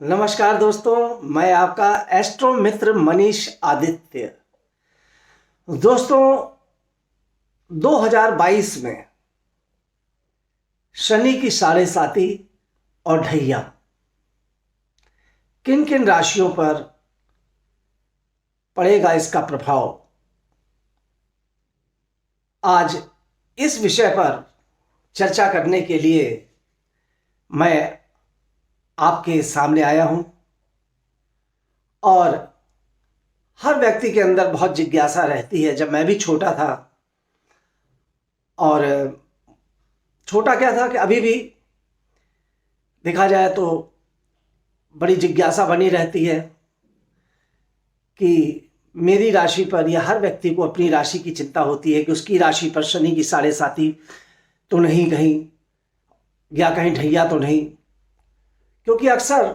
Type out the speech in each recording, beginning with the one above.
नमस्कार दोस्तों, मैं आपका एस्ट्रो मित्र मनीष आदित्य। दोस्तों, 2022 में शनि की साढ़े साती और ढैया किन किन राशियों पर पड़ेगा, इसका प्रभाव आज इस विषय पर चर्चा करने के लिए मैं आपके सामने आया हूं। और हर व्यक्ति के अंदर बहुत जिज्ञासा रहती है। जब मैं भी छोटा था, और छोटा क्या था कि अभी भी देखा जाए तो बड़ी जिज्ञासा बनी रहती है कि मेरी राशि पर, या हर व्यक्ति को अपनी राशि की चिंता होती है कि उसकी राशि पर शनि की साढ़े साती तो नहीं कहीं, या कहीं ढैया तो नहीं। क्योंकि अक्सर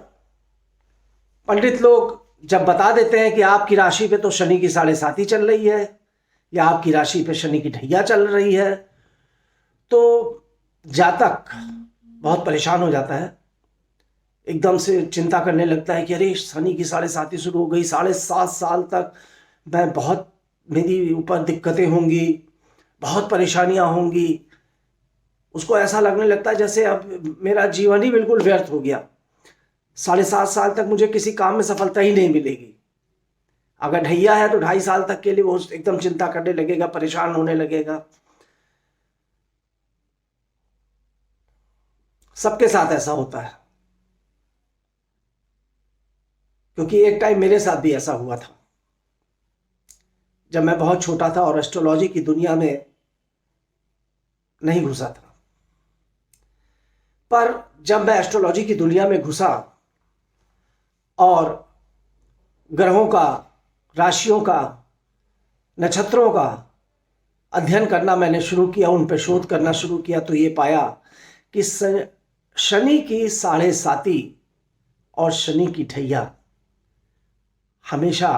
पंडित लोग जब बता देते हैं कि आपकी राशि पे तो शनि की साढ़े साती चल रही है, या आपकी राशि पे शनि की ढैया चल रही है, तो जातक बहुत परेशान हो जाता है। एकदम से चिंता करने लगता है कि अरे शनि की साढ़े साती शुरू हो गई, 7.5 साल तक मैं बहुत, मेरी ऊपर दिक्कतें होंगी, बहुत परेशानियां होंगी। उसको ऐसा लगने लगता है जैसे अब मेरा जीवन ही बिल्कुल व्यर्थ हो गया। 7.5 साल तक मुझे किसी काम में सफलता ही नहीं मिलेगी। अगर ढैया है तो 2.5 साल तक के लिए वो एकदम चिंता करने लगेगा, परेशान होने लगेगा। सबके साथ ऐसा होता है, क्योंकि एक टाइम मेरे साथ भी ऐसा हुआ था जब मैं बहुत छोटा था और एस्ट्रोलॉजी की दुनिया में नहीं घुसा था। पर जब मैं एस्ट्रोलॉजी की दुनिया में घुसा और ग्रहों का, राशियों का, नक्षत्रों का अध्ययन करना मैंने शुरू किया, उन पर शोध करना शुरू किया, तो ये पाया कि शनि की साढ़े साती और शनि की ढैया हमेशा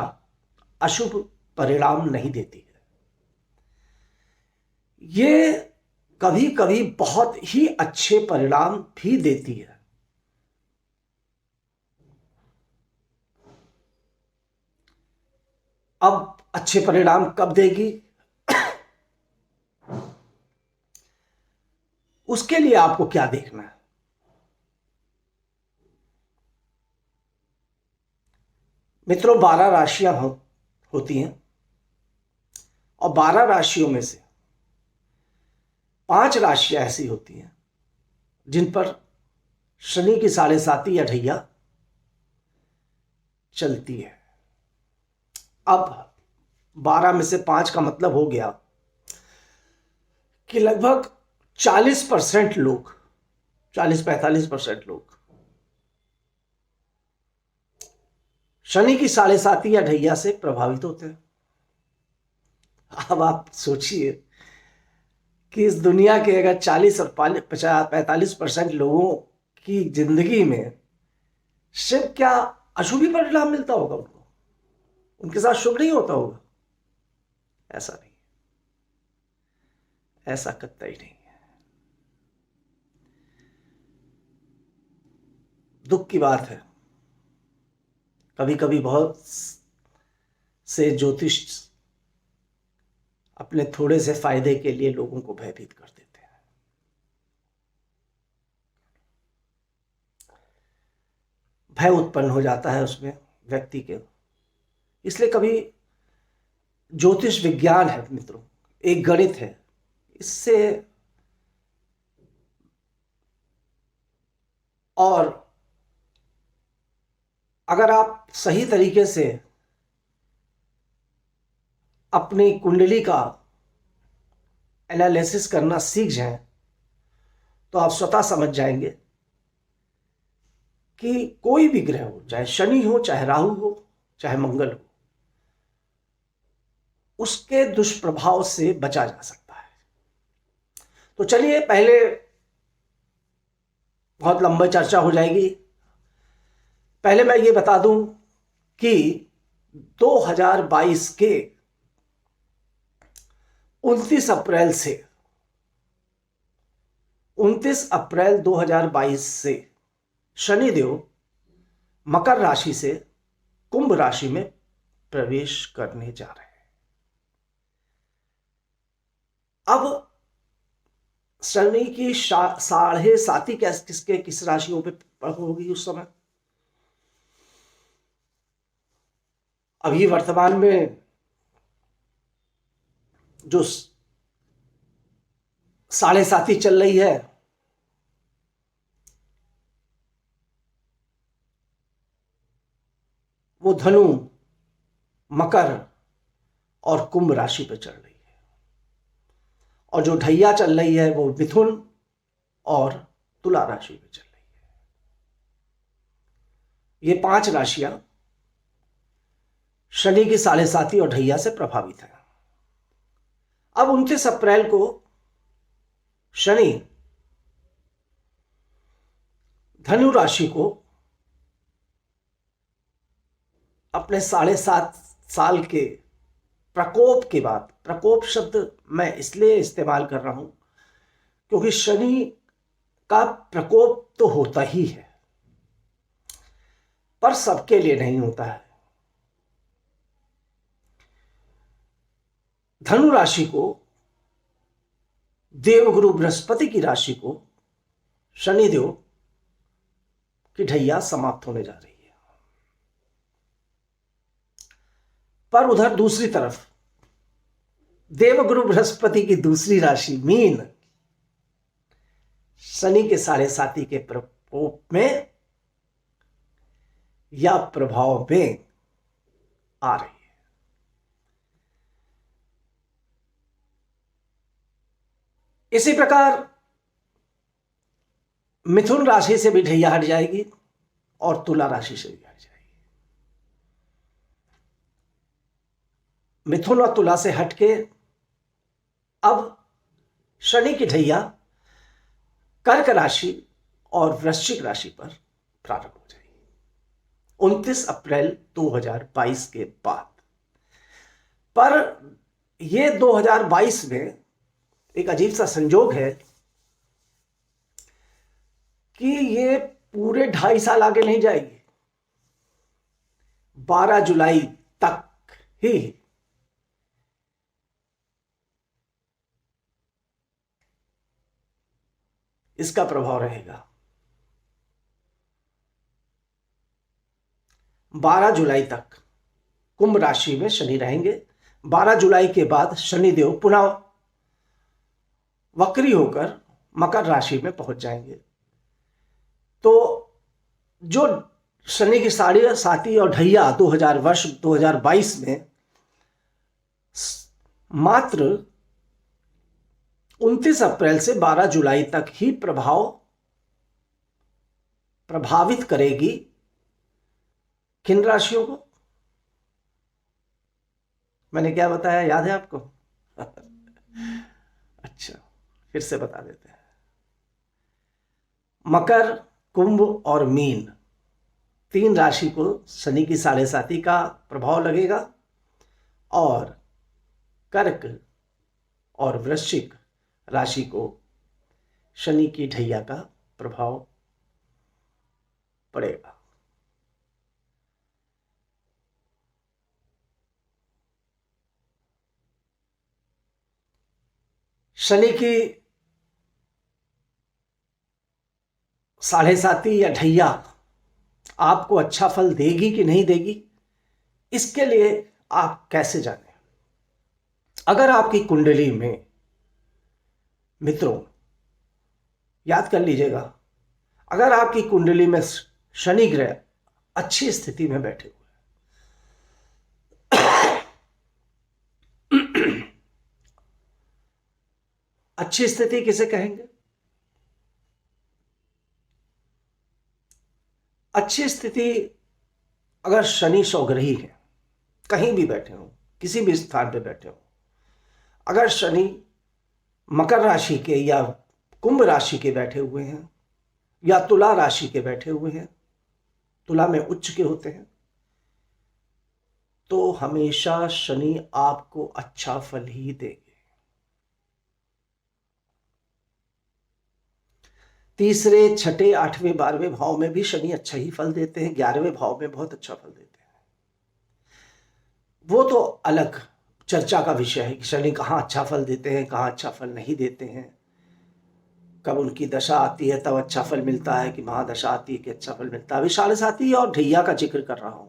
अशुभ परिणाम नहीं देती है। ये कभी कभी बहुत ही अच्छे परिणाम भी देती है। अब अच्छे परिणाम कब देगी, उसके लिए आपको क्या देखना है। मित्रों, 12 राशियां होती हैं, और 12 राशियों में से 5 राशियां ऐसी होती हैं जिन पर शनि की साढ़े साती या ढैया चलती है। अब 12 में से 5 का मतलब हो गया कि लगभग 40% लोग, 40-45% लोग शनि की साढ़े साती या ढैया से प्रभावित होते हैं। अब आप सोचिए कि इस दुनिया के अगर 40 और 45% लोगों की जिंदगी में सिर्फ क्या अशुभ ही परिणाम मिलता होगा, उनके साथ शुभ नहीं होता होगा? ऐसा नहीं, ऐसा कतई नहीं है। दुख की बात है, कभी कभी बहुत से ज्योतिष अपने थोड़े से फायदे के लिए लोगों को भयभीत कर देते हैं। भय उत्पन्न हो जाता है उसमें व्यक्ति के। इसलिए कभी, ज्योतिष विज्ञान है मित्रों, एक गणित है, इससे और अगर आप सही तरीके से अपनी कुंडली का एनालिसिस करना सीख जाएं, तो आप स्वतः समझ जाएंगे कि कोई भी ग्रह हो, चाहे शनि हो, चाहे राहु हो, चाहे मंगल हो, उसके दुष्प्रभाव से बचा जा सकता है। तो चलिए, पहले बहुत लंबी चर्चा हो जाएगी, पहले मैं ये बता दूं कि 2022 के 29 अप्रैल से 29 अप्रैल 2022 से शनिदेव मकर राशि से कुंभ राशि में प्रवेश करने जा रहे हैं। अब शनि की 7.5 किसके किस राशियों पे होगी उस समय? अभी वर्तमान में जो 7.5 चल रही है वो धनु, मकर और कुंभ राशि पे चल रही है, और जो ढैया चल रही है वो मिथुन और तुला राशि पे चल रही है। ये 5 राशियां शनि की 7.5 और ढैया से प्रभावित है। अब 29 अप्रैल को शनि धनु राशि को अपने 7.5 साल के प्रकोप के बाद, प्रकोप शब्द मैं इसलिए इस्तेमाल कर रहा हूं क्योंकि शनि का प्रकोप तो होता ही है, पर सबके लिए नहीं होता है। धनु राशि को, देवगुरु बृहस्पति की राशि को शनिदेव की ढैया समाप्त होने जा रही है। पर उधर दूसरी तरफ देवगुरु बृहस्पति की दूसरी राशि मीन शनि के 7.5 के प्रकोप में या प्रभाव में आ रही है। इसी प्रकार मिथुन राशि से भी ढैया हट जाएगी और तुला राशि से भी हट जाएगी। मिथुन और तुला से हटके अब शनि की ढैया कर्क राशि और वृश्चिक राशि पर प्रारंभ हो जाएगी 29 अप्रैल 2022 के बाद। पर यह 2022 में एक अजीब सा संजोग है कि ये पूरे 2.5 साल आगे नहीं जाएगी, 12 जुलाई तक ही इसका प्रभाव रहेगा। 12 जुलाई तक कुंभ राशि में शनि रहेंगे। 12 जुलाई के बाद शनिदेव पुनः वक्री होकर मकर राशि में पहुंच जाएंगे। तो जो शनि की 7.5 और ढैया 2022 में मात्र 29 अप्रैल से 12 जुलाई तक ही प्रभावित करेगी किन राशियों को? मैंने क्या बताया, याद है आपको? अच्छा, फिर से बता देते हैं। मकर, कुंभ और मीन 3 राशि को शनि की 7.5 का प्रभाव लगेगा और कर्क और वृश्चिक राशि को शनि की ढैया का प्रभाव पड़ेगा। शनि की 7.5 या ढैया आपको अच्छा फल देगी कि नहीं देगी, इसके लिए आप कैसे जानें? अगर आपकी कुंडली में, मित्रों याद कर लीजिएगा, अगर आपकी कुंडली में शनि ग्रह अच्छी स्थिति में बैठे हुए, अच्छी स्थिति किसे कहेंगे? अच्छी स्थिति अगर शनि स्वग्रही है, कहीं भी बैठे हो, किसी भी स्थान पे बैठे हो, अगर शनि मकर राशि के या कुंभ राशि के बैठे हुए हैं या तुला राशि के बैठे हुए हैं, तुला में उच्च के होते हैं, तो हमेशा शनि आपको अच्छा फल ही देंगे। तीसरे, छठे, 8वें, 12वें भाव में भी शनि अच्छा ही फल देते हैं, 11वें भाव में बहुत अच्छा फल देते हैं। वो तो अलग चर्चा का विषय है कि शनि कहाँ अच्छा फल देते हैं, कहाँ अच्छा फल नहीं देते हैं, कब उनकी दशा आती है तब अच्छा फल मिलता है कि महादशा आती है कि अच्छा फल मिलता है। अभी 7.5 और ढैया का जिक्र कर रहा हूं।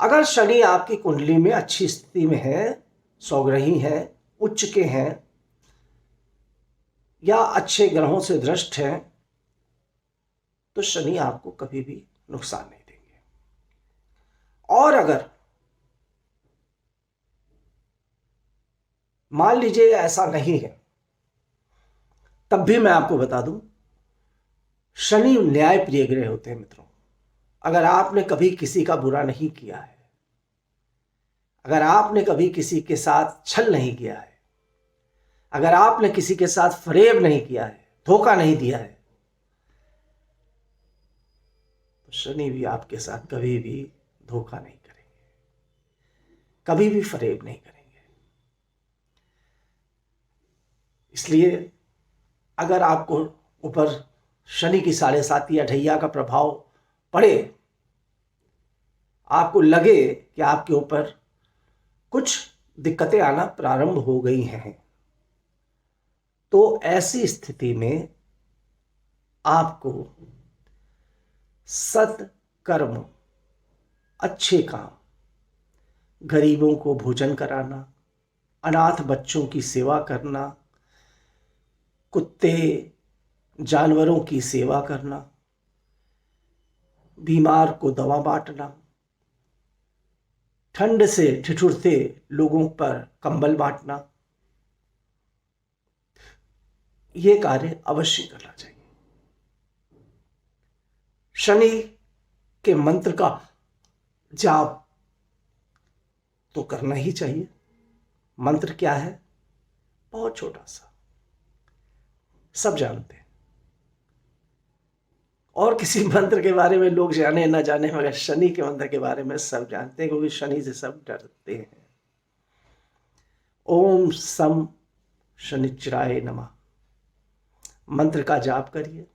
अगर शनि आपकी कुंडली में अच्छी स्थिति में है, सौग्रही है, उच्च के हैं या अच्छे ग्रहों से दृष्ट है, तो शनि आपको कभी भी नुकसान नहीं देंगे। और अगर मान लीजिए ऐसा नहीं है, तब भी मैं आपको बता दूं, शनि न्याय प्रिय ग्रह होते हैं मित्रों। अगर आपने कभी किसी का बुरा नहीं किया है, अगर आपने कभी किसी के साथ छल नहीं किया है, अगर आपने किसी के साथ फरेब नहीं किया है, धोखा नहीं दिया है, तो शनि भी आपके साथ कभी भी धोखा नहीं करेंगे, कभी भी फरेब नहीं करेंगे। इसलिए अगर आपको ऊपर शनि की 7.5 या ढैया का प्रभाव पड़े, आपको लगे कि आपके ऊपर कुछ दिक्कतें आना प्रारंभ हो गई हैं, तो ऐसी स्थिति में आपको सत्कर्म, अच्छे काम, गरीबों को भोजन कराना, अनाथ बच्चों की सेवा करना, कुत्ते जानवरों की सेवा करना, बीमार को दवा बांटना, ठंड से ठिठुरते लोगों पर कंबल बांटना, ये कार्य अवश्य करना चाहिए। शनि के मंत्र का जाप तो करना ही चाहिए। मंत्र क्या है? बहुत छोटा सा, सब जानते हैं। और किसी मंत्र के बारे में लोग जाने ना जाने, मगर शनि के मंत्र के बारे में सब जानते हैं, क्योंकि शनि से सब डरते हैं। ओम सम शनिचराय नमः मंत्र का जाप करिए।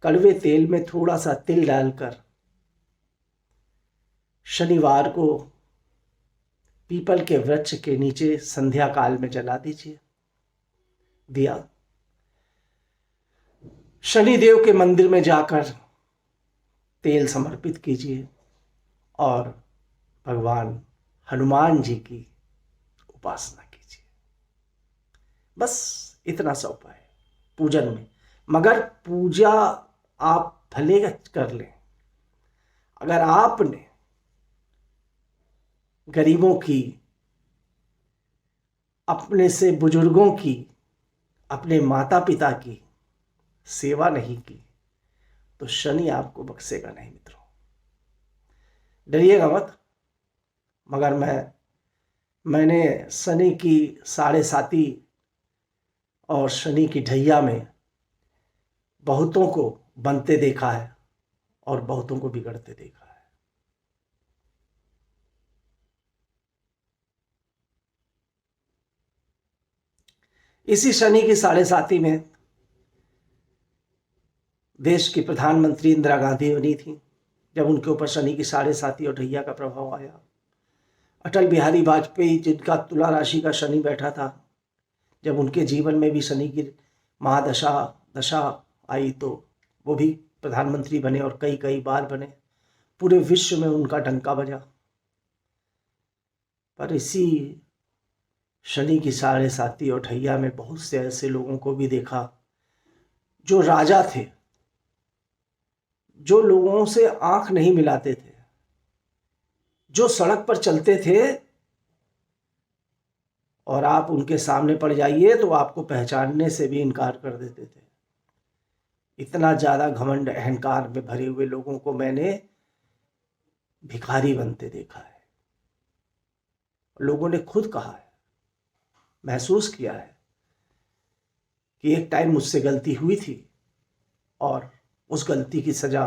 कड़वे तेल में थोड़ा सा तिल डालकर शनिवार को पीपल के वृक्ष के नीचे संध्या काल में जला दीजिए दिया। शनिदेव के मंदिर में जाकर तेल समर्पित कीजिए और भगवान हनुमान जी की उपासना कीजिए। बस इतना सा उपाय पूजन में। मगर पूजा आप भले कर लें, अगर आपने गरीबों की, अपने से बुजुर्गों की, अपने माता पिता की सेवा नहीं की, तो शनि आपको बख्शेगा नहीं मित्रों। डरिएगा मत। मगर मैंने शनि की 7.5 और शनि की ढैया में बहुतों को बनते देखा है और बहुतों को बिगड़ते देखा है। इसी शनि की 7.5 में देश की प्रधानमंत्री इंदिरा गांधी बनी थी। जब उनके ऊपर शनि की 7.5 और ढैया का प्रभाव आया, अटल बिहारी वाजपेयी जिनका तुला राशि का शनि बैठा था, जब उनके जीवन में भी शनि की दशा आई, तो वो भी प्रधानमंत्री बने और कई कई बार बने। पूरे विश्व में उनका डंका बजा। पर इसी शनि की 7.5 और ढैया में बहुत से ऐसे लोगों को भी देखा जो राजा थे, जो लोगों से आंख नहीं मिलाते थे, जो सड़क पर चलते थे और आप उनके सामने पड़ जाइए तो आपको पहचानने से भी इनकार कर देते थे। इतना ज़्यादा घमंड अहंकार में भरे हुए लोगों को मैंने भिखारी बनते देखा है। लोगों ने खुद कहा है, महसूस किया है कि एक टाइम मुझसे गलती हुई थी और उस गलती की सजा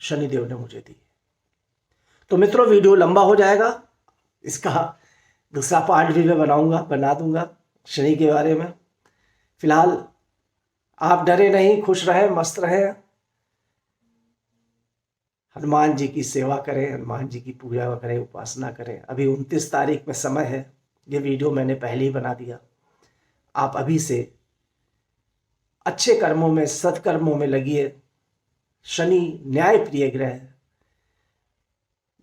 शनिदेव ने मुझे दी। तो मित्रों, वीडियो लंबा हो जाएगा, इसका दूसरा पार्ट भी मैं बना दूंगा शनि के बारे में। फिलहाल आप डरे नहीं, खुश रहें, मस्त रहें, हनुमान जी की सेवा करें, हनुमान जी की पूजा करें, उपासना करें। अभी 29 तारीख में समय है, ये वीडियो मैंने पहले ही बना दिया। आप अभी से अच्छे कर्मों में, सत्कर्मों में लगिए। शनि न्याय प्रिय ग्रह है।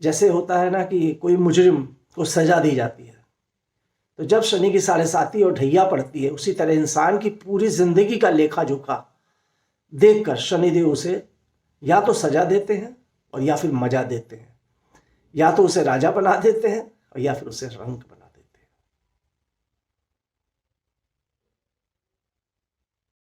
जैसे होता है ना कि कोई मुजरिम को सजा दी जाती है, तो जब शनि की 7.5 और ढैया पड़ती है, उसी तरह इंसान की पूरी जिंदगी का लेखा जोखा देखकर शनिदेव उसे या तो सजा देते हैं और या फिर मजा देते हैं, या तो उसे राजा बना देते हैं और या फिर उसे रंक बना